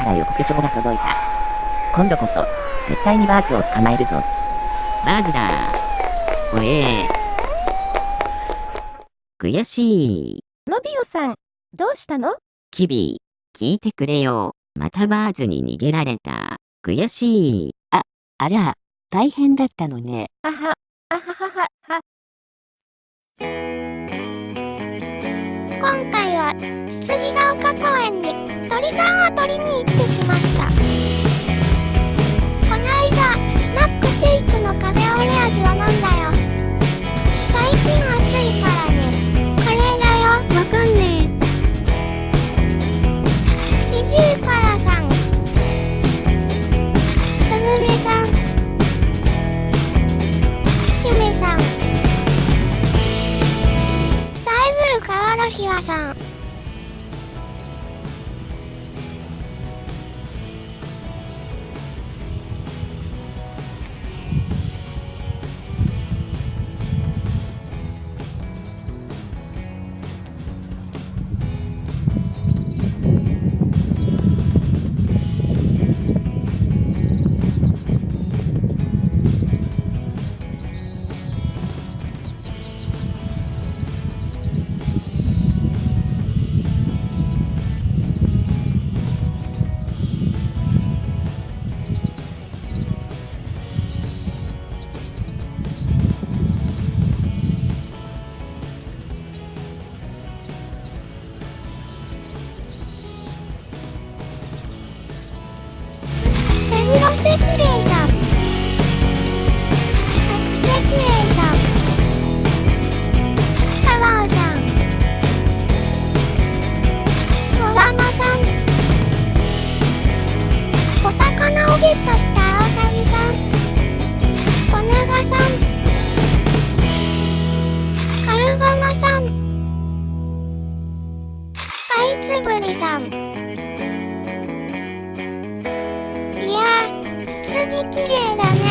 から予告状が届いた。今度こそ、絶対にバーズを捕まえるぞ。バーズだ。おえ悔しい。ノビオさん、どうしたの？キビ、聞いてくれよ。またバーズに逃げられた。悔しい。あら、大変だったのね。あは、あはははは。今回はつつじが丘公園に鳥さんを取りに行ってきました。この間マックシェイクのカフェオレ味を飲んだよ。最近暑いからね。カレーだよ。わかんねシジュウカラさん、スズメさん、シュメさん、サイブルカワラヒワさん。セミロセキレイさん、アクセキレイさん、香川さん、小玉さん、お魚をゲットしたアオサギさん、コナガさん、カルガモさん、カイツブリさん。いやー、ツツジきれいだね。